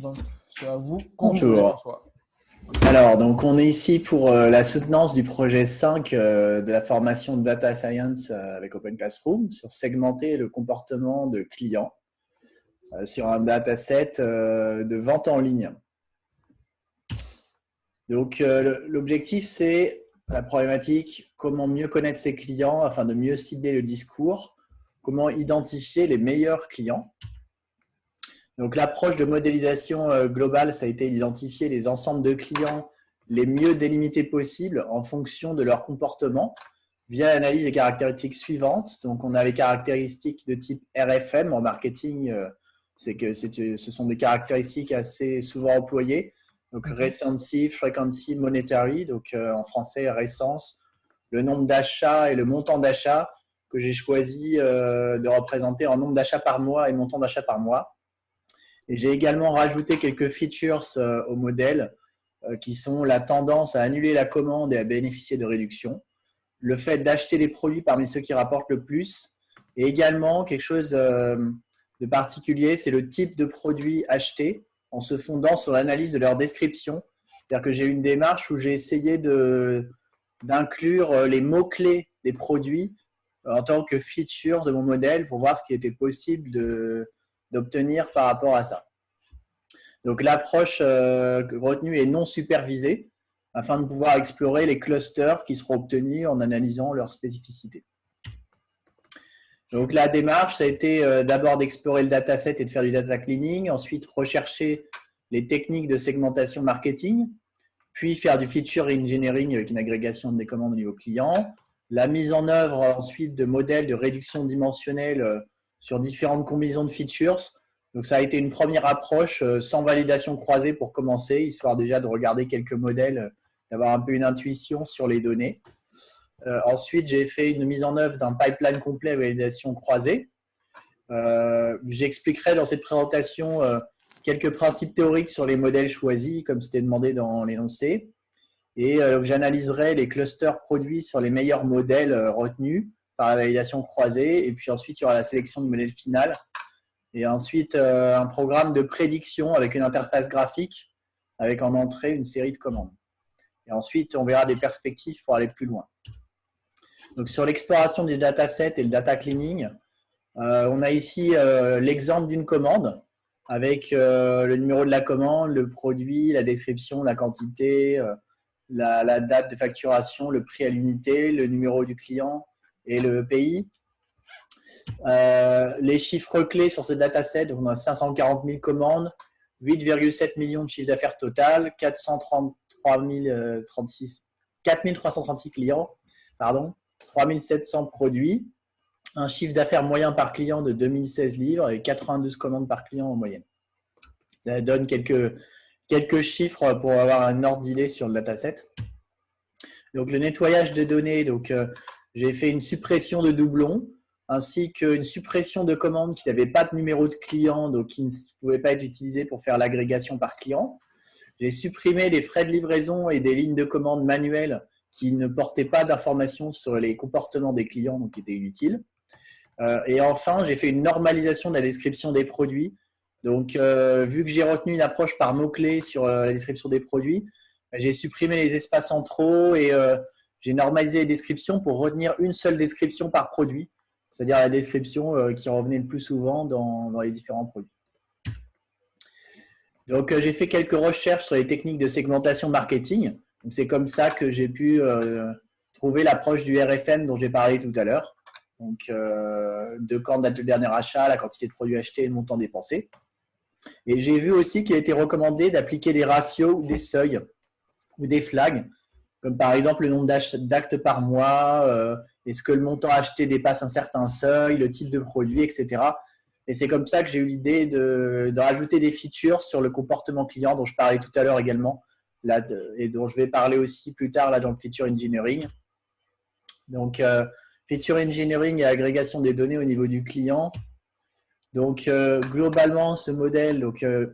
Donc, c'est à vous quand vous voulez, Bonjour. François. Alors, donc on est ici pour la soutenance du projet 5 de la formation de Data Science avec Open Classroom sur segmenter le comportement de clients sur un dataset de vente en ligne. Donc, l'objectif, c'est la problématique, comment mieux connaître ses clients afin de mieux cibler le discours, comment identifier les meilleurs clients. Donc, l'approche de modélisation globale, ça a été d'identifier les ensembles de clients les mieux délimités possibles en fonction de leur comportement via l'analyse des caractéristiques suivantes. Donc, on a les caractéristiques de type RFM en marketing, ce sont des caractéristiques assez souvent employées. Donc, recency, frequency, monetary, donc en français, récence, le nombre d'achats et le montant d'achat que j'ai choisi de représenter en nombre d'achats par mois et montant d'achat par mois. Et j'ai également rajouté quelques features au modèle qui sont la tendance à annuler la commande et à bénéficier de réductions, le fait d'acheter les produits parmi ceux qui rapportent le plus, et également quelque chose de particulier, c'est le type de produit acheté en se fondant sur l'analyse de leur description. C'est-à-dire que j'ai eu une démarche où j'ai essayé d'inclure les mots-clés des produits en tant que feature de mon modèle pour voir ce qui était possible d'obtenir par rapport à ça. Donc l'approche retenue est non supervisée afin de pouvoir explorer les clusters qui seront obtenus en analysant leurs spécificités. Donc la démarche, ça a été d'abord d'explorer le dataset et de faire du data cleaning, ensuite rechercher les techniques de segmentation marketing, puis faire du feature engineering avec une agrégation des commandes au niveau client, la mise en œuvre ensuite de modèles de réduction dimensionnelle sur différentes combinaisons de features. Donc ça a été une première approche sans validation croisée pour commencer, histoire déjà de regarder quelques modèles, d'avoir un peu une intuition sur les données. Ensuite, j'ai fait une mise en œuvre d'un pipeline complet à validation croisée. J'expliquerai dans cette présentation quelques principes théoriques sur les modèles choisis, comme c'était demandé dans l'énoncé. Et j'analyserai les clusters produits sur les meilleurs modèles retenus par la validation croisée. Et puis ensuite, il y aura la sélection du modèle final. Et ensuite, un programme de prédiction avec une interface graphique avec en entrée une série de commandes. Et ensuite, on verra des perspectives pour aller plus loin. Donc, sur l'exploration du dataset et le data cleaning, on a ici l'exemple d'une commande avec le numéro de la commande, le produit, la description, la quantité, la date de facturation, le prix à l'unité, le numéro du client et le pays. Les chiffres clés sur ce dataset, donc on a 540 000 commandes, 8,7 millions de chiffre d'affaires total, 4336 clients, 3700 produits, un chiffre d'affaires moyen par client de 2016 livres et 92 commandes par client en moyenne. Ça donne quelques chiffres pour avoir un ordre d'idée sur le dataset. Donc le nettoyage des données, j'ai fait une suppression de doublons, ainsi qu'une suppression de commandes qui n'avaient pas de numéro de client, donc qui ne pouvaient pas être utilisées pour faire l'agrégation par client. J'ai supprimé les frais de livraison et des lignes de commande manuelles qui ne portaient pas d'informations sur les comportements des clients, donc qui étaient inutiles. Et enfin, j'ai fait une normalisation de la description des produits. Donc, vu que j'ai retenu une approche par mots-clés sur la description des produits, j'ai supprimé les espaces en trop et j'ai normalisé les descriptions pour retenir une seule description par produit, c'est-à-dire la description qui revenait le plus souvent dans les différents produits. Donc, j'ai fait quelques recherches sur les techniques de segmentation marketing. C'est comme ça que j'ai pu trouver l'approche du RFM dont j'ai parlé tout à l'heure. Donc, de quand date le dernier achat, la quantité de produits achetés et le montant dépensé. Et j'ai vu aussi qu'il était recommandé d'appliquer des ratios ou des seuils ou des flags, comme par exemple le nombre d'actes par mois, est-ce que le montant acheté dépasse un certain seuil, le type de produit, etc. Et c'est comme ça que j'ai eu l'idée de rajouter des features sur le comportement client dont je parlais tout à l'heure également, là, et dont je vais parler aussi plus tard là, dans le feature engineering. Donc, feature engineering et agrégation des données au niveau du client. Donc, globalement, ce modèle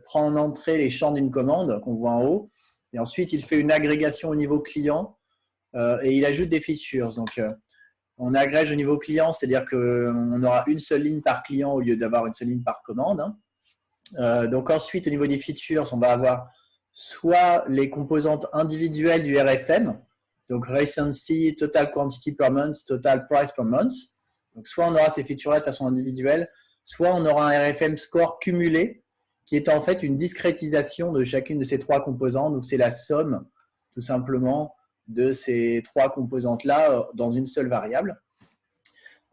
prend en entrée les champs d'une commande qu'on voit en haut. Et ensuite, il fait une agrégation au niveau client et il ajoute des features. Donc, on agrège au niveau client, c'est-à-dire qu'on aura une seule ligne par client au lieu d'avoir une seule ligne par commande. Donc ensuite, au niveau des features, on va avoir soit les composantes individuelles du RFM, donc Recency, Total Quantity per Month, Total Price per Month. Donc soit on aura ces features-là de façon individuelle, soit on aura un RFM score cumulé, qui est en fait une discrétisation de chacune de ces trois composantes. Donc c'est la somme, tout simplement, de ces trois composantes-là dans une seule variable.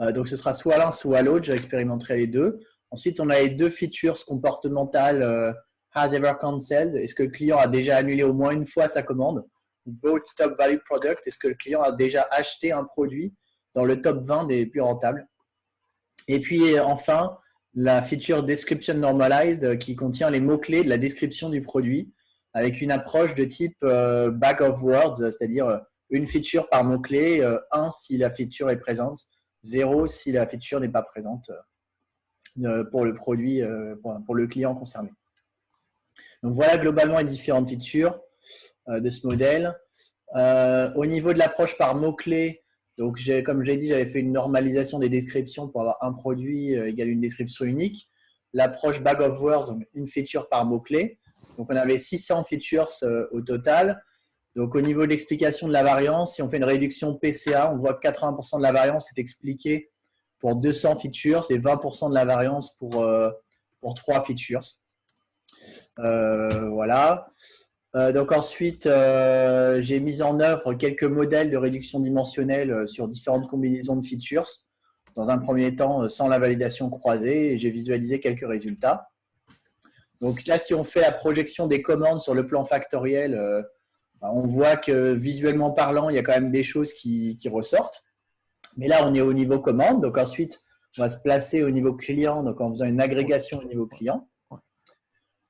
Donc ce sera soit l'un, soit l'autre. J'expérimenterai les deux. Ensuite, on a les deux features comportementales has ever cancelled. Est-ce que le client a déjà annulé au moins une fois sa commande? Bought Top Value Product. Est-ce que le client a déjà acheté un produit dans le top 20 des plus rentables? Et puis enfin, la feature Description Normalized qui contient les mots-clés de la description du produit avec une approche de type bag of words, c'est-à-dire une feature par mot-clé, 1 si la feature est présente, 0 si la feature n'est pas présente pour le produit, pour le client concerné. Donc voilà globalement les différentes features de ce modèle. Au niveau de l'approche par mots-clés, donc comme j'ai dit, j'avais fait une normalisation des descriptions pour avoir un produit égale une description unique. L'approche bag of words, donc une feature par mot-clé. Donc on avait 600 features au total. Donc au niveau de l'explication de la variance, si on fait une réduction PCA, on voit que 80% de la variance est expliquée pour 200 features et 20% de la variance pour 3 features. Voilà. Donc ensuite, j'ai mis en œuvre quelques modèles de réduction dimensionnelle sur différentes combinaisons de features. Dans un premier temps, sans la validation croisée, et j'ai visualisé quelques résultats. Donc là, si on fait la projection des commandes sur le plan factoriel, on voit que visuellement parlant, il y a quand même des choses qui ressortent. Mais là, on est au niveau commande. Donc ensuite, on va se placer au niveau client, donc en faisant une agrégation au niveau client.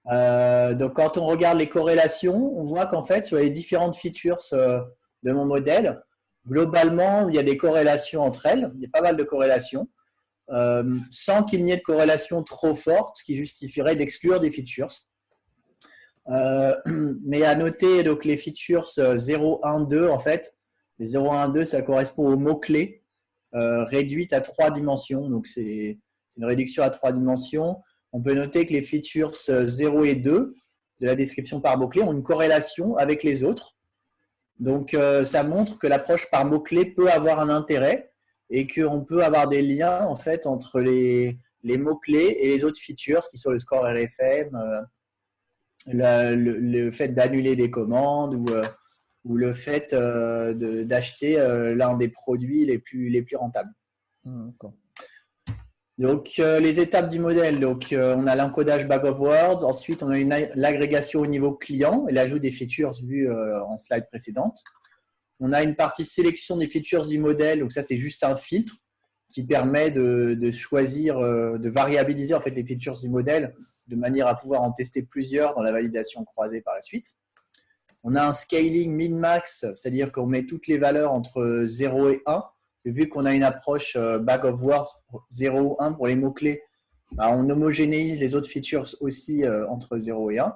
Donc quand on regarde les corrélations, on voit qu'en fait sur les différentes features de mon modèle, globalement il y a des corrélations entre elles, il y a pas mal de corrélations, sans qu'il n'y ait de corrélation trop forte qui justifierait d'exclure des features. Mais à noter donc les features 0, 1, 2 en fait, les 0, 1, 2 ça correspond aux mots-clés réduites à 3 dimensions, donc c'est une réduction à 3 dimensions. On peut noter que les features 0 et 2 de la description par mot-clé ont une corrélation avec les autres. Donc, ça montre que l'approche par mot-clé peut avoir un intérêt et qu'on peut avoir des liens en fait, entre les mots-clés et les autres features qui sont le score RFM, le fait d'annuler des commandes ou le fait d'acheter l'un des produits les plus rentables. D'accord. Donc, les étapes du modèle, donc, on a l'encodage bag of words, ensuite on a l'agrégation au niveau client et l'ajout des features vues en slide précédente. On a une partie sélection des features du modèle, donc ça c'est juste un filtre qui permet de choisir, de variabiliser en fait les features du modèle de manière à pouvoir en tester plusieurs dans la validation croisée par la suite. On a un scaling min-max, c'est-à-dire qu'on met toutes les valeurs entre 0 et 1. Et vu qu'on a une approche bag of words 0 ou 1 pour les mots-clés, on homogénéise les autres features aussi entre 0 et 1.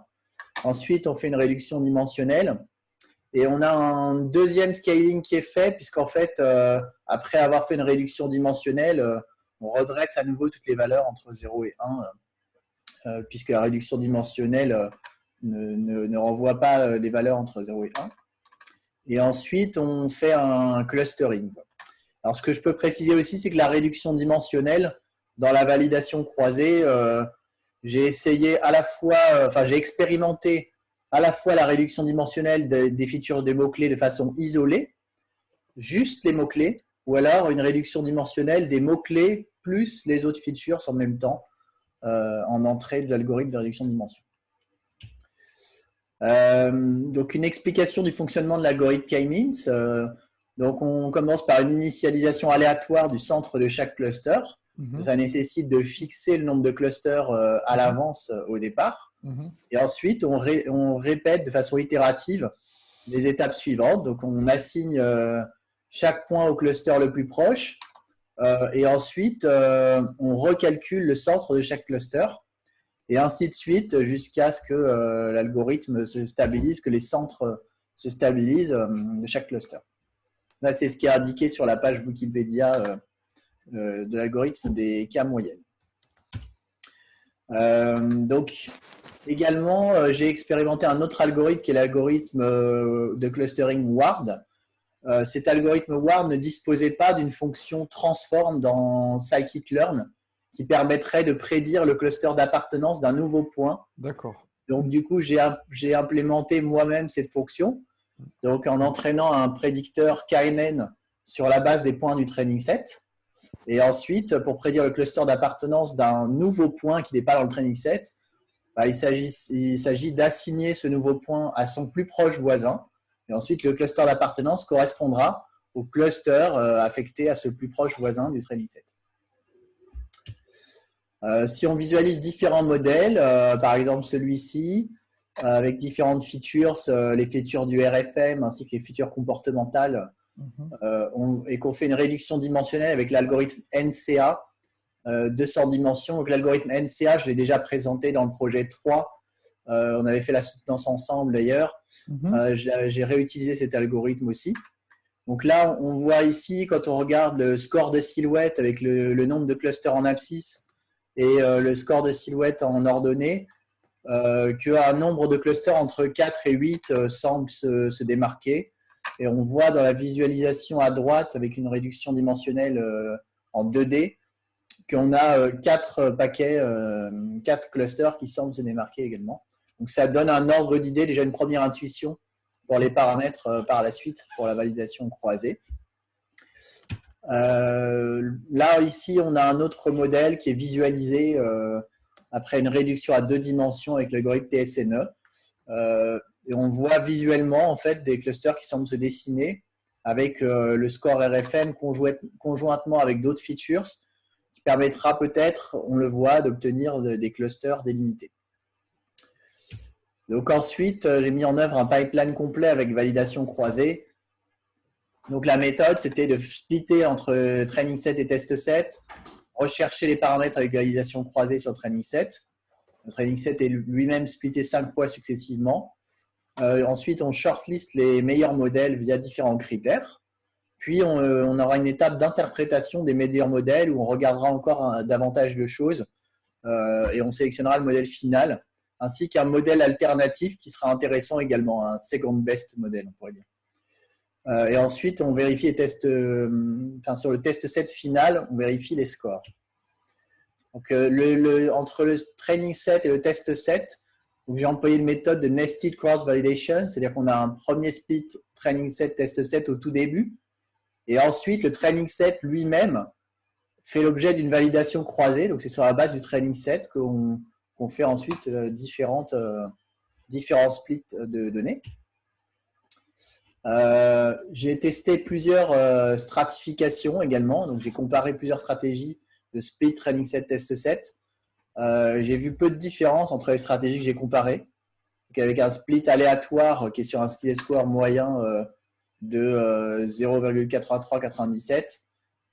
Ensuite, on fait une réduction dimensionnelle. Et on a un deuxième scaling qui est fait, puisqu'en fait, après avoir fait une réduction dimensionnelle, on redresse à nouveau toutes les valeurs entre 0 et 1, puisque la réduction dimensionnelle ne renvoie pas des valeurs entre 0 et 1. Et ensuite, on fait un clustering. Alors, ce que je peux préciser aussi, c'est que la réduction dimensionnelle, dans la validation croisée, j'ai essayé à la fois, j'ai expérimenté à la fois la réduction dimensionnelle des features de mots-clés de façon isolée, juste les mots-clés, ou alors une réduction dimensionnelle des mots-clés plus les autres features en même temps en entrée de l'algorithme de réduction de dimension. Donc, une explication du fonctionnement de l'algorithme K-means. Donc, on commence par une initialisation aléatoire du centre de chaque cluster. Ça nécessite de fixer le nombre de clusters à l'avance au départ. Et ensuite, on répète de façon itérative les étapes suivantes. Donc, on assigne chaque point au cluster le plus proche. Et ensuite, on recalcule le centre de chaque cluster. Et ainsi de suite jusqu'à ce que l'algorithme se stabilise, que les centres se stabilisent de chaque cluster. Là, c'est ce qui est indiqué sur la page Wikipédia de l'algorithme des cas moyennes. Donc, également, j'ai expérimenté un autre algorithme qui est l'algorithme de clustering Ward. Cet algorithme Ward ne disposait pas d'une fonction transform dans scikit-learn qui permettrait de prédire le cluster d'appartenance d'un nouveau point. D'accord. Donc, du coup, j'ai implémenté moi-même cette fonction. Donc, en entraînant un prédicteur KNN sur la base des points du training set. Et ensuite, pour prédire le cluster d'appartenance d'un nouveau point qui n'est pas dans le training set, il s'agit d'assigner ce nouveau point à son plus proche voisin. Et ensuite, le cluster d'appartenance correspondra au cluster affecté à ce plus proche voisin du training set. Si on visualise différents modèles, par exemple celui-ci, avec différentes features, les features du RFM ainsi que les features comportementales, et qu'on fait une réduction dimensionnelle avec l'algorithme NCA, 200 dimensions. Donc l'algorithme NCA, je l'ai déjà présenté dans le projet 3. On avait fait la soutenance ensemble d'ailleurs. J'ai réutilisé cet algorithme aussi. Donc là, on voit ici, quand on regarde le score de silhouette avec le nombre de clusters en abscisse et le score de silhouette en ordonnée, qu'un nombre de clusters entre 4 et 8 semble se démarquer. Et on voit dans la visualisation à droite, avec une réduction dimensionnelle en 2D, qu'on a 4 paquets, 4 clusters qui semblent se démarquer également. Donc ça donne un ordre d'idée, déjà une première intuition pour les paramètres par la suite, pour la validation croisée. Là, ici, on a un autre modèle qui est visualisé après une réduction à 2 dimensions avec l'algorithme TSNE. Et on voit visuellement en fait des clusters qui semblent se dessiner avec le score RFM conjointement avec d'autres features qui permettra peut-être, on le voit, d'obtenir des clusters délimités. Donc ensuite, j'ai mis en œuvre un pipeline complet avec validation croisée. Donc la méthode, c'était de splitter entre training set et test set, rechercher les paramètres avec validation croisée sur training set. Le training set est lui-même splitté 5 fois successivement. Ensuite, on shortlist les meilleurs modèles via différents critères. Puis, on aura une étape d'interprétation des meilleurs modèles où on regardera encore davantage de choses et on sélectionnera le modèle final, ainsi qu'un modèle alternatif qui sera intéressant également, un second best modèle, on pourrait dire. Et ensuite, on vérifie les tests, sur le test set final, on vérifie les scores. Donc, entre le training set et le test set, j'ai employé une méthode de nested cross validation, c'est-à-dire qu'on a un premier split training set, test set au tout début. Et ensuite, le training set lui-même fait l'objet d'une validation croisée. Donc, c'est sur la base du training set qu'on fait ensuite différents splits de données. J'ai testé plusieurs stratifications également. Donc, j'ai comparé plusieurs stratégies de split training set, test set. J'ai vu peu de différence entre les stratégies que j'ai comparées. Donc, avec un split aléatoire qui est sur un score moyen de 0,8397,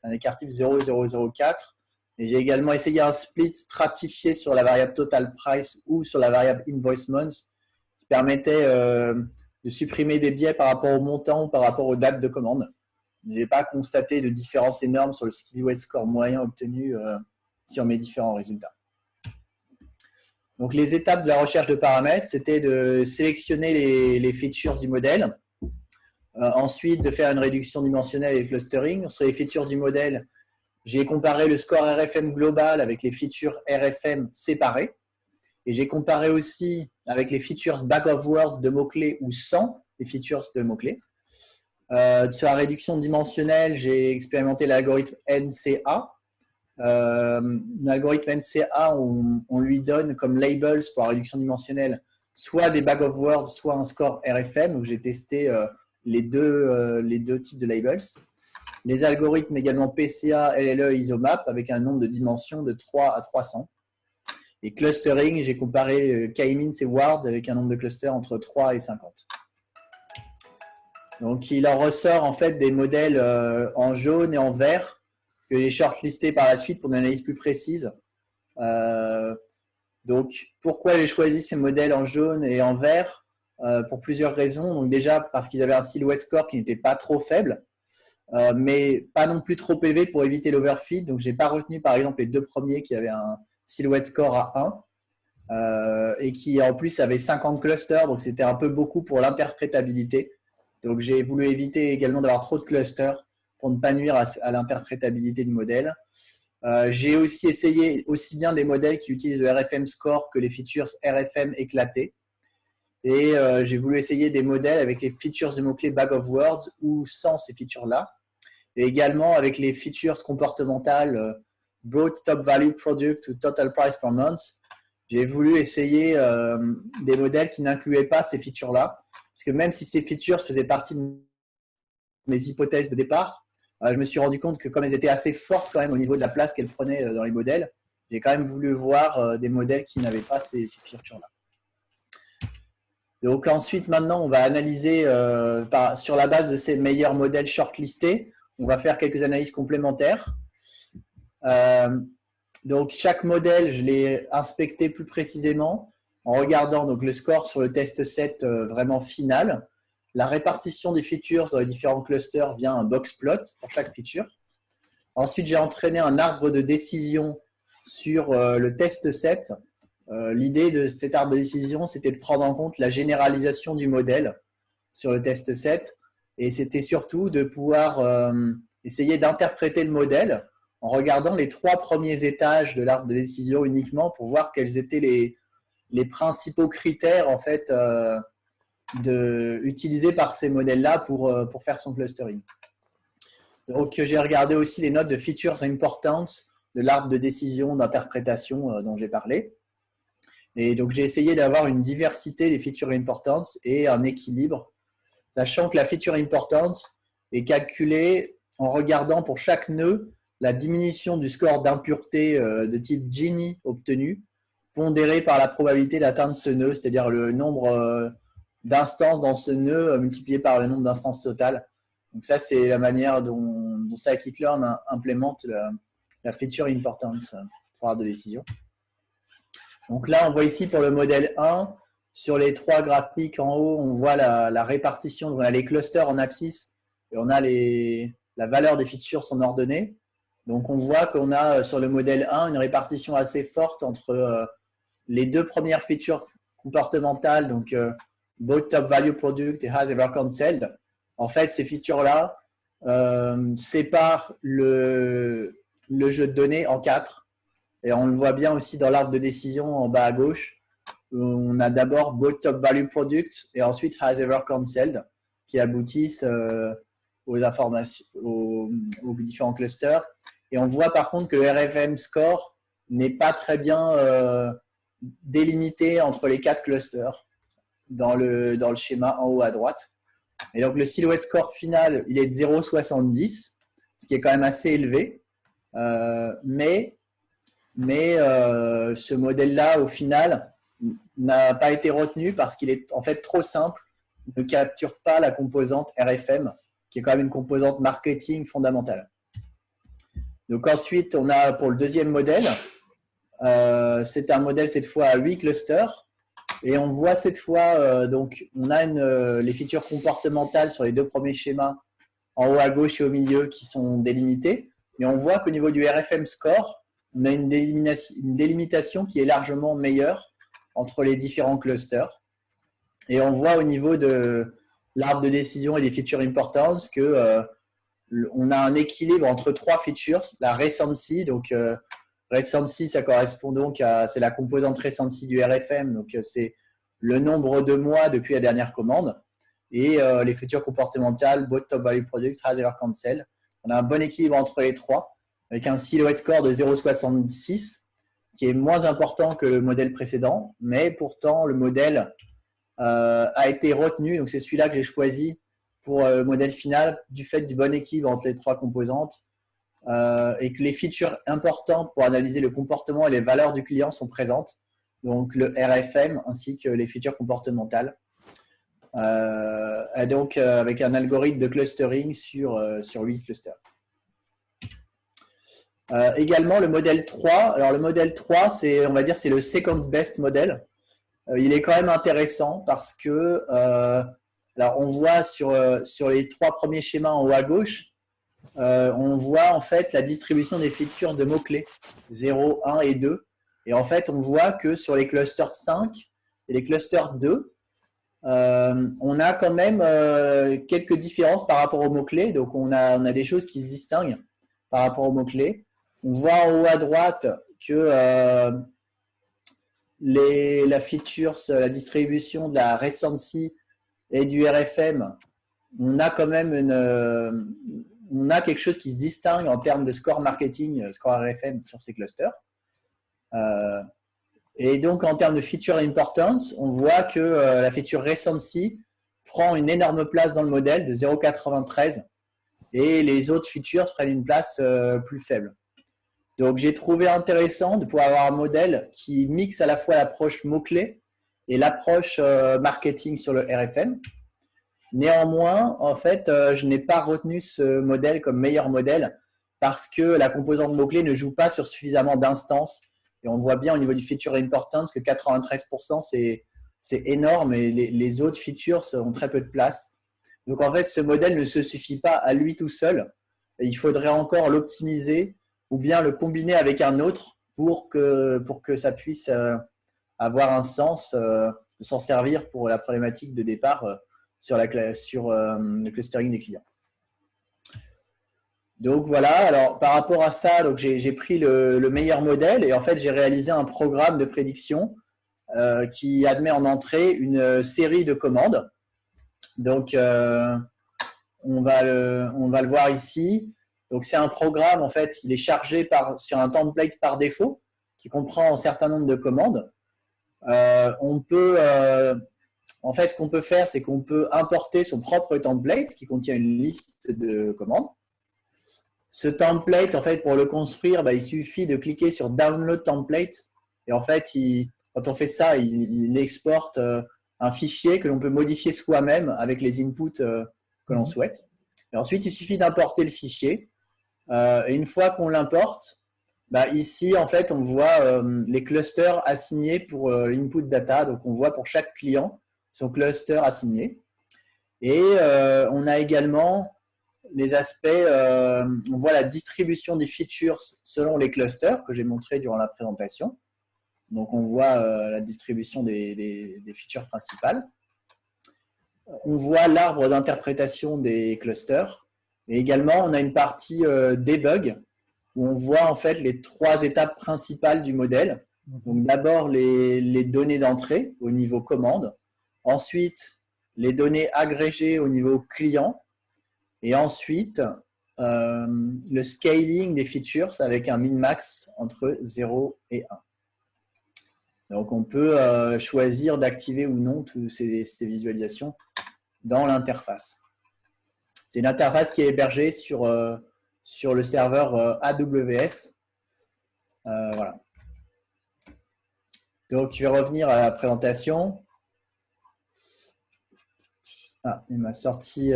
un écart type 0,004. Et j'ai également essayé un split stratifié sur la variable total price ou sur la variable invoice month qui permettait de supprimer des biais par rapport au montant ou par rapport aux dates de commande. Je n'ai pas constaté de différence énorme sur le silhouette score moyen obtenu sur mes différents résultats. Donc, les étapes de la recherche de paramètres, c'était de sélectionner les features du modèle. Ensuite, de faire une réduction dimensionnelle et le clustering. Sur les features du modèle, j'ai comparé le score RFM global avec les features RFM séparées. Et j'ai comparé aussi avec les features back of words de mots-clés ou sans les features de mots-clés. Sur la réduction dimensionnelle, j'ai expérimenté l'algorithme NCA. L'algorithme NCA, on lui donne comme labels pour la réduction dimensionnelle soit des back of words, soit un score RFM. Donc, j'ai testé les deux types de labels. Les algorithmes également PCA, LLE, ISOMAP avec un nombre de dimensions de 3 à 300. Et clustering, j'ai comparé K-means et Ward avec un nombre de clusters entre 3 et 50. Donc, il en ressort en fait des modèles en jaune et en vert que j'ai shortlistés par la suite pour une analyse plus précise. Donc, pourquoi j'ai choisi ces modèles en jaune et en vert? Pour plusieurs raisons. Donc, déjà, parce qu'ils avaient un silhouette score qui n'était pas trop faible, mais pas non plus trop élevé pour éviter l'overfit. Donc, je n'ai pas retenu, par exemple, les deux premiers qui avaient un silhouette score à 1. et qui en plus avait 50 clusters, donc c'était un peu beaucoup pour l'interprétabilité. Donc j'ai voulu éviter également d'avoir trop de clusters pour ne pas nuire à l'interprétabilité du modèle. J'ai aussi essayé aussi bien des modèles qui utilisent le RFM score que les features RFM éclatés. Et j'ai voulu essayer des modèles avec les features de mots-clés bag of words ou sans ces features-là. Et également avec les features comportementales broad top value product ou total price per month. J'ai voulu essayer des modèles qui n'incluaient pas ces features-là. Parce que même si ces features faisaient partie de mes hypothèses de départ, je me suis rendu compte que comme elles étaient assez fortes quand même au niveau de la place qu'elles prenaient dans les modèles, j'ai quand même voulu voir des modèles qui n'avaient pas ces features-là. Donc ensuite, maintenant, on va analyser sur la base de ces meilleurs modèles shortlistés. On va faire quelques analyses complémentaires. Donc chaque modèle, je l'ai inspecté plus précisément en regardant donc, le score sur le test set vraiment final, la répartition des features dans les différents clusters via un box plot pour chaque feature. Ensuite, j'ai entraîné un arbre de décision sur le test set. L'idée de cet arbre de décision, c'était de prendre en compte la généralisation du modèle sur le test set. Et c'était surtout de pouvoir essayer d'interpréter le modèle en regardant les 3 premiers étages de l'arbre de décision uniquement pour voir quels étaient les principaux critères en fait, utilisés par ces modèles-là pour faire son clustering. Donc, j'ai regardé aussi les notes de features importance de l'arbre de décision d'interprétation dont j'ai parlé. Et donc, j'ai essayé d'avoir une diversité des features importance et un équilibre, sachant que la feature importance est calculée en regardant pour chaque nœud la diminution du score d'impureté de type Gini obtenu, pondéré par la probabilité d'atteindre ce nœud, c'est-à-dire le nombre d'instances dans ce nœud multiplié par le nombre d'instances totales. Donc ça, c'est la manière dont scikit-learn implémente la feature importance pour l'arbre de décision. Donc là, on voit ici pour le modèle 1, sur les 3 graphiques en haut, on voit la répartition. Donc on a les clusters en abscisse et on a la valeur des features sont ordonnées. Donc on voit qu'on a sur le modèle 1 une répartition assez forte entre les 2 premières features comportementales, donc both top value product et has ever cancelled. En fait, ces features-là séparent le jeu de données en 4. Et on le voit bien aussi dans l'arbre de décision en bas à gauche. On a d'abord both top value product et ensuite has ever cancelled qui aboutissent aux informations, aux différents clusters. Et on voit par contre que le RFM score n'est pas très bien délimité entre les 4 clusters dans le schéma en haut à droite. Et donc le silhouette score final, il est de 0,70, ce qui est quand même assez élevé. Mais ce modèle-là, au final, n'a pas été retenu parce qu'il est en fait trop simple, ne capture pas la composante RFM, qui est quand même une composante marketing fondamentale. Donc ensuite, on a pour le deuxième modèle, c'est un modèle cette fois à 8 clusters. Et on voit cette fois, donc on a les features comportementales sur les 2 premiers schémas, en haut à gauche et au milieu, qui sont délimitées. Mais on voit qu'au niveau du RFM score, on a une délimitation qui est largement meilleure entre les différents clusters. Et on voit au niveau de l'arbre de décision et des features importance que on a un équilibre entre 3 features. La recency, donc recency, ça correspond donc c'est la composante recency du RFM, donc c'est le nombre de mois depuis la dernière commande. Et les features comportementales, both top value product, has ever cancelled. On a un bon équilibre entre les 3, avec un silhouette score de 0,66, qui est moins important que le modèle précédent, mais pourtant le modèle a été retenu, donc c'est celui-là que j'ai choisi pour le modèle final, du fait du bon équilibre entre les 3 composantes, et que les features importantes pour analyser le comportement et les valeurs du client sont présentes, donc le RFM ainsi que les features comportementales. Et donc avec un algorithme de clustering sur 8 clusters. Également le modèle 3. Alors le modèle 3, on va dire c'est le second best modèle. Il est quand même intéressant parce que alors on voit sur les 3 premiers schémas en haut à gauche, on voit en fait la distribution des features de mots-clés 0, 1 et 2. Et en fait, on voit que sur les clusters 5 et les clusters 2, on a quand même quelques différences par rapport aux mots-clés. Donc, on a des choses qui se distinguent par rapport aux mots-clés. On voit en haut à droite que la features, la distribution de la recency et du RFM, on a quand même on a quelque chose qui se distingue en termes de score marketing, score RFM sur ces clusters. Et donc, en termes de feature importance, on voit que la feature recency prend une énorme place dans le modèle de 0,93 et les autres features prennent une place plus faible. Donc, j'ai trouvé intéressant de pouvoir avoir un modèle qui mixe à la fois l'approche mots-clés et l'approche marketing sur le RFM. Néanmoins, en fait, je n'ai pas retenu ce modèle comme meilleur modèle parce que la composante mots-clés ne joue pas sur suffisamment d'instances. Et on voit bien au niveau du feature importance que 93%, c'est énorme et les autres features ont très peu de place. Donc, en fait, ce modèle ne se suffit pas à lui tout seul. Et il faudrait encore l'optimiser ou bien le combiner avec un autre pour que ça puisse avoir un sens de s'en servir pour la problématique de départ sur le clustering des clients. Donc voilà, alors par rapport à ça, j'ai pris le meilleur modèle et en fait j'ai réalisé un programme de prédiction qui admet en entrée une série de commandes. Donc on va le voir ici. Donc c'est un programme, en fait, il est chargé sur un template par défaut qui comprend un certain nombre de commandes. En fait, ce qu'on peut faire, c'est qu'on peut importer son propre template qui contient une liste de commandes. Ce template, en fait, pour le construire, il suffit de cliquer sur Download Template. Et en fait, quand on fait ça, il exporte un fichier que l'on peut modifier soi-même avec les inputs que l'on souhaite. Et ensuite, il suffit d'importer le fichier. Et une fois qu'on l'importe, ici, en fait, on voit les clusters assignés pour l'input data. Donc, on voit pour chaque client son cluster assigné. Et on a également les aspects, on voit la distribution des features selon les clusters que j'ai montré durant la présentation. Donc, on voit la distribution des features principales. On voit l'arbre d'interprétation des clusters. Et également, on a une partie debug où on voit en fait les 3 étapes principales du modèle. Donc, d'abord, les données d'entrée au niveau commande. Ensuite, les données agrégées au niveau client. Et ensuite, le scaling des features avec un min-max entre 0 et 1. Donc, on peut choisir d'activer ou non toutes ces visualisations dans l'interface. C'est une interface qui est hébergée sur le serveur AWS. Voilà. Donc, je vais revenir à la présentation. Ah, il m'a sorti…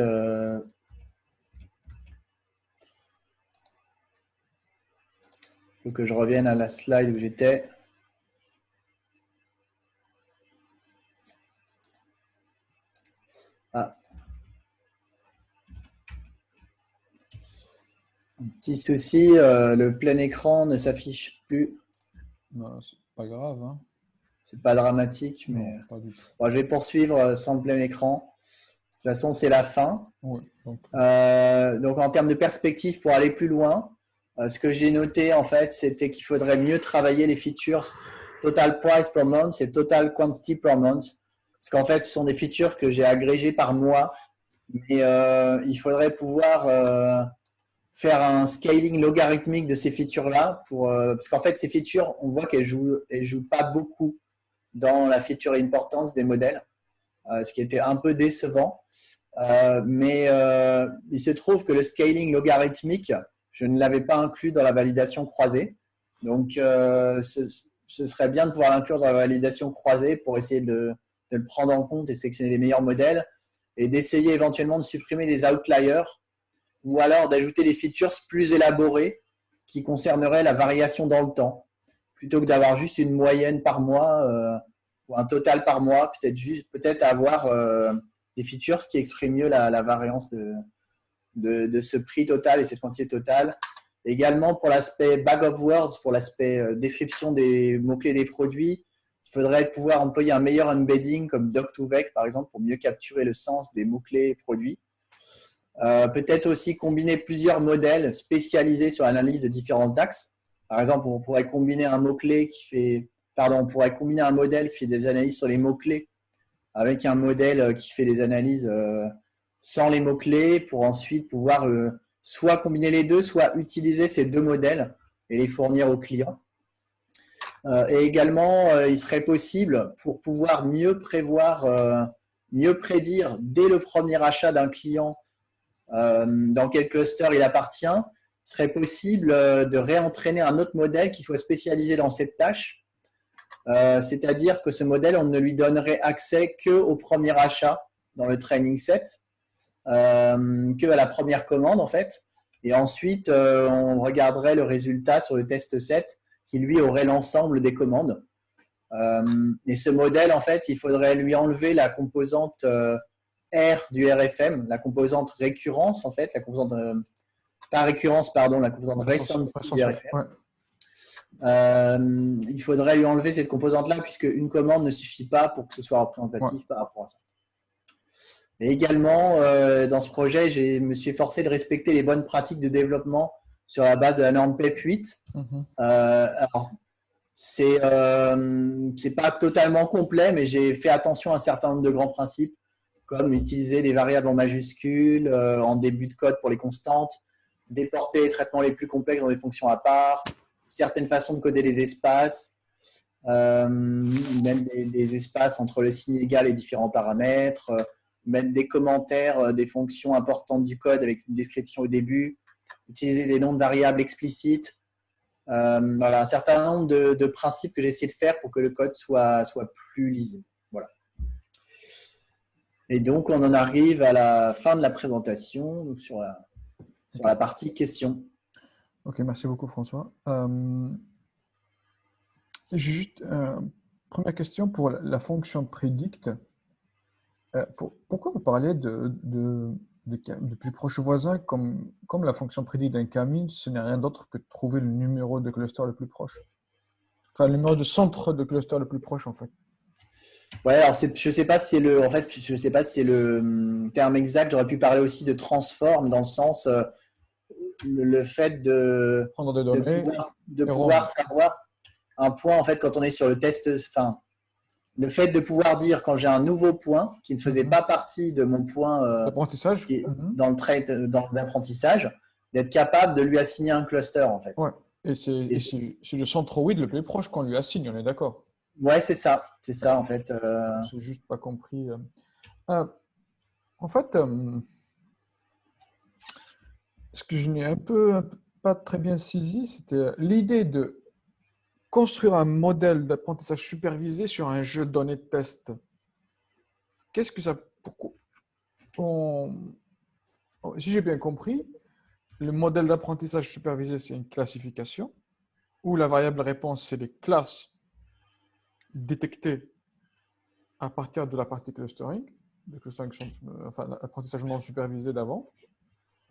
Il faut que je revienne à la slide où j'étais. Ah. Un petit souci, le plein écran ne s'affiche plus. C'est pas grave. Hein. C'est pas dramatique, mais non, pas du tout. Bon, je vais poursuivre sans le plein écran. De toute façon, c'est la fin. Oui, donc, en termes de perspective, pour aller plus loin, ce que j'ai noté, en fait, c'était qu'il faudrait mieux travailler les features Total Price per Month et Total Quantity per Month. Parce qu'en fait, ce sont des features que j'ai agrégées par mois. Mais il faudrait pouvoir faire un scaling logarithmique de ces features-là. Parce qu'en fait, ces features, on voit qu'elles jouent pas beaucoup dans la feature importance des modèles, ce qui était un peu décevant. Mais il se trouve que le scaling logarithmique, je ne l'avais pas inclus dans la validation croisée. Donc, ce serait bien de pouvoir l'inclure dans la validation croisée pour essayer de le prendre en compte et sélectionner les meilleurs modèles et d'essayer éventuellement de supprimer les outliers ou alors d'ajouter des features plus élaborées qui concerneraient la variation dans le temps. Plutôt que d'avoir juste une moyenne par mois ou un total par mois, peut-être avoir des features qui expriment mieux la variance de ce prix total et cette quantité totale Également pour l'aspect bag of words, pour l'aspect description des mots-clés des produits, il faudrait pouvoir employer un meilleur embedding comme doc2vec par exemple pour mieux capturer le sens des mots-clés produits. Peut-être aussi combiner plusieurs modèles spécialisés sur l'analyse de différents axes. Par exemple, on pourrait combiner un modèle qui fait des analyses sur les mots-clés avec un modèle qui fait des analyses sans les mots-clés pour ensuite pouvoir soit combiner les deux, soit utiliser ces deux modèles et les fournir aux clients. Et également, il serait possible pour pouvoir mieux prédire dès le premier achat d'un client dans quel cluster il appartient, il serait possible de réentraîner un autre modèle qui soit spécialisé dans cette tâche. C'est-à-dire que ce modèle, on ne lui donnerait accès qu'au premier achat dans le training set, qu'à la première commande en fait. Et ensuite, on regarderait le résultat sur le test set qui lui aurait l'ensemble des commandes. Et ce modèle, en fait, il faudrait lui enlever la composante R du RFM, la composante récurrence en fait, la composante pas récurrence pardon, la composante recency du RFM. Ouais. Il faudrait lui enlever cette composante là puisque une commande ne suffit pas pour que ce soit représentatif par rapport à ça. Et également dans ce projet, je me suis efforcé de respecter les bonnes pratiques de développement sur la base de la norme PEP 8. Alors c'est pas totalement complet, mais j'ai fait attention à un certain nombre de grands principes comme utiliser des variables en majuscules en début de code pour les constantes, déporter les traitements les plus complexes dans des fonctions à part, certaines façons de coder les espaces, même des espaces entre le signe égal et différents paramètres, mettre des commentaires des fonctions importantes du code avec une description au début, utiliser des noms de variables explicites. Voilà, un certain nombre de principes que j'ai essayé de faire pour que le code soit plus lisible. Voilà. Et donc, on en arrive à la fin de la présentation, donc sur la partie questions. Ok, merci beaucoup François. Juste, première question pour la fonction predict. Pourquoi vous parlez de plus proche voisin comme la fonction predict d'un K-means, ce n'est rien d'autre que de trouver le numéro de cluster le plus proche. Enfin, le numéro de centre de cluster le plus proche en fait. Ouais, alors je sais pas si c'est le terme exact. J'aurais pu parler aussi de transform dans le sens le fait de prendre des données, de pouvoir savoir un point en fait quand on est sur le test. Enfin, le fait de pouvoir dire quand j'ai un nouveau point qui ne faisait pas partie de mon point d'apprentissage dans le trait d'apprentissage, d'être capable de lui assigner un cluster en fait. Ouais. Et c'est le centroid le plus proche qu'on lui assigne, on est d'accord? Ouais, c'est ça en fait. J'ai juste pas compris. En fait, ce que je n'ai un peu pas très bien saisi, c'était l'idée de construire un modèle d'apprentissage supervisé sur un jeu de données de test. Qu'est-ce que ça... Pourquoi si j'ai bien compris, le modèle d'apprentissage supervisé, c'est une classification où la variable réponse, c'est les classes détectées à partir de la partie clustering, enfin l'apprentissage non supervisé d'avant.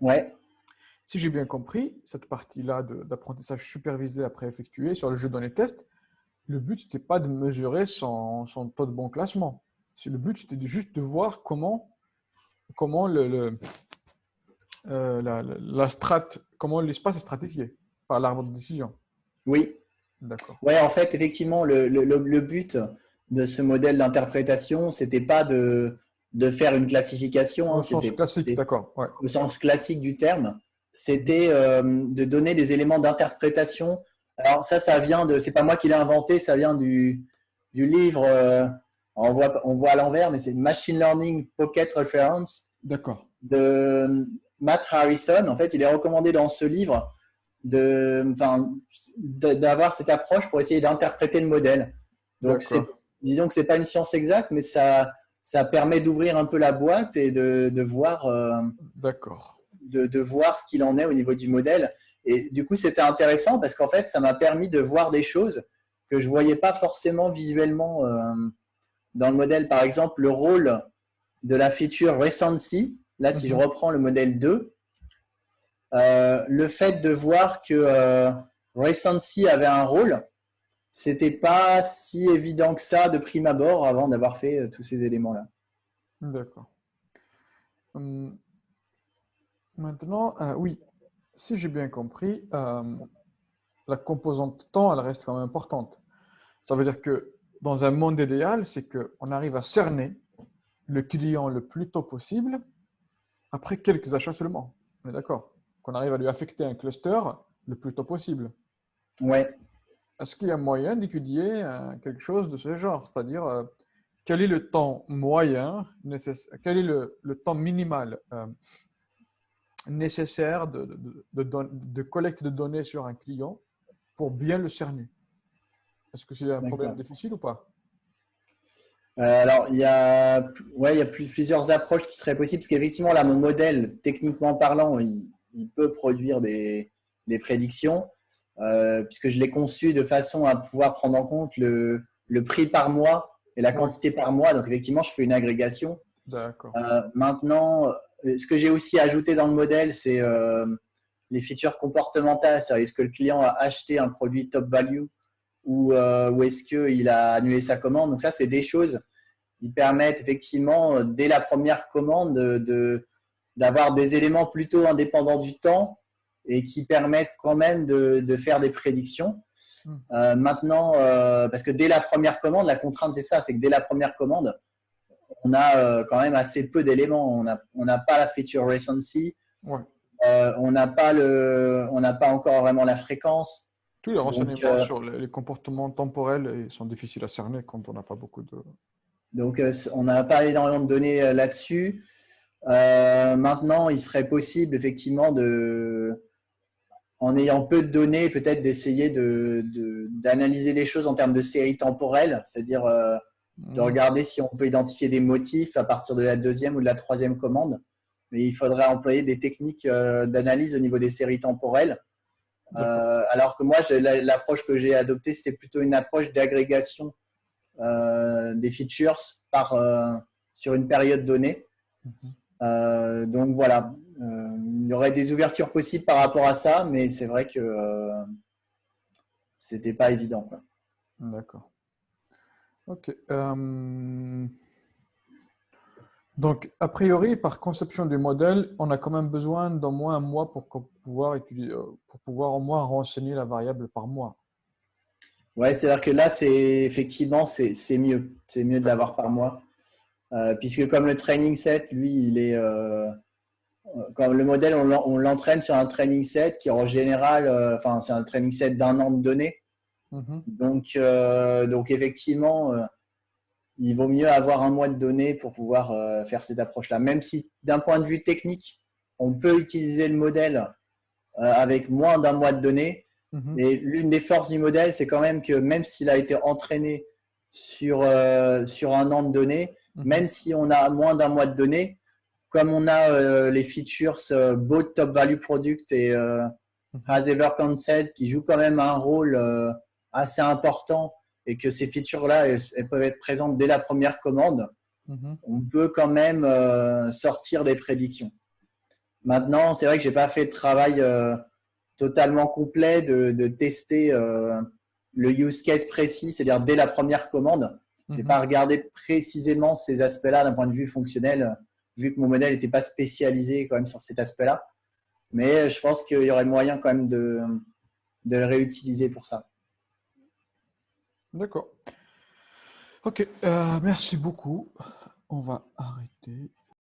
Ouais. Si j'ai bien compris, cette partie-là d'apprentissage supervisé après effectué sur le jeu de données test, le but, c'était pas de mesurer son taux de bon classement. Le but, c'était juste de voir comment comment l'espace est stratifié par l'arbre de décision. Oui. D'accord. Ouais, en fait, effectivement, le but de ce modèle d'interprétation, c'était pas de faire une classification. Au sens classique, d'accord. Ouais. Au sens classique du terme, c'était de donner des éléments d'interprétation. Alors ça vient de, c'est pas moi qui l'ai inventé, ça vient du livre, on voit à l'envers, mais c'est Machine Learning Pocket Reference. D'accord. De Matt Harrison. En fait, il est recommandé dans ce livre d'avoir cette approche pour essayer d'interpréter le modèle. Donc, disons que c'est pas une science exacte, mais ça permet d'ouvrir un peu la boîte et de voir. D'accord. De voir ce qu'il en est au niveau du modèle. Et du coup, c'était intéressant parce qu'en fait, ça m'a permis de voir des choses que je ne voyais pas forcément visuellement dans le modèle. Par exemple, le rôle de la feature recency. Là, si je reprends le modèle 2, le fait de voir que recency avait un rôle, c'était pas si évident que ça de prime abord avant d'avoir fait tous ces éléments-là. D'accord. Hum, Maintenant, oui, si j'ai bien compris, la composante temps, elle reste quand même importante. Ça veut dire que dans un monde idéal, c'est qu'on arrive à cerner le client le plus tôt possible après quelques achats seulement. On est d'accord? Qu'on arrive à lui affecter un cluster le plus tôt possible. Ouais, Est-ce qu'il y a moyen d'étudier quelque chose de ce genre? C'est-à-dire, quel est le temps moyen nécessaire, quel est le temps minimal nécessaire de collecte de données sur un client pour bien le cerner? Est-ce que c'est un problème d'accord. difficile ou pas? Alors, il y a plusieurs approches qui seraient possibles, parce qu'effectivement, là, mon modèle, techniquement parlant, il peut produire des prédictions, puisque je l'ai conçu de façon à pouvoir prendre en compte le prix par mois et la Oui, quantité par mois. Donc, effectivement, je fais une agrégation. d'accord. Maintenant, ce que j'ai aussi ajouté dans le modèle, c'est les features comportementales. C'est-à-dire, est-ce que le client a acheté un produit top value ou est-ce qu'il a annulé sa commande. Donc ça, c'est des choses qui permettent effectivement, dès la première commande, d'avoir des éléments plutôt indépendants du temps et qui permettent quand même de faire des prédictions. Hmm. Maintenant, parce que dès la première commande, la contrainte, c'est ça, c'est que dès la première commande, on a quand même assez peu d'éléments. On n'a pas la feature recency, Ouais. on n'a pas encore vraiment la fréquence. Tous les Donc, renseignements sur les comportements temporels sont difficiles à cerner quand on n'a pas beaucoup de… on n'a pas énormément de données là-dessus. Maintenant, il serait possible effectivement en ayant peu de données, peut-être d'essayer d'analyser des choses en termes de série temporelle, c'est-à-dire de Hmm. regarder si on peut identifier des motifs à partir de la deuxième ou de la troisième commande. Mais il faudrait employer des techniques d'analyse au niveau des séries temporelles. D'accord. Alors que moi, l'approche que j'ai adoptée, c'était plutôt une approche d'agrégation des features sur une période donnée. Mhm. Donc voilà, il y aurait des ouvertures possibles par rapport à ça, mais c'est vrai que c'était pas évident, quoi. D'accord. Ok. Donc, a priori, par conception du modèle, on a quand même besoin d'au moins un mois pouvoir étudier, pour pouvoir au moins renseigner la variable par mois. Ouais, c'est-à-dire que là, effectivement, c'est mieux. C'est mieux de D'accord. l'avoir par mois. Puisque comme le training set, lui, comme le modèle, on l'entraîne sur un training set qui en général, enfin, c'est un training set d'un an de données. Mhm. Donc effectivement, il vaut mieux avoir un mois de données pour pouvoir faire cette approche-là. Même si d'un point de vue technique, on peut utiliser le modèle avec moins d'un mois de données. Mhm. Mais l'une des forces du modèle, c'est quand même que même s'il a été entraîné sur un an de données, Mhm. même si on a moins d'un mois de données, comme on a les features both top value product et Mhm. has ever cancelled qui jouent quand même un rôle assez important et que ces features-là, elles peuvent être présentes dès la première commande, Mhm. on peut quand même sortir des prédictions. Maintenant, c'est vrai que j'ai pas fait le travail totalement complet de tester le use case précis, c'est-à-dire dès la première commande. Je n'ai Mhm. pas regardé précisément ces aspects-là d'un point de vue fonctionnel, vu que mon modèle n'était pas spécialisé quand même sur cet aspect-là. Mais je pense qu'il y aurait moyen quand même de le réutiliser pour ça. D'accord. Ok, merci beaucoup. On va arrêter.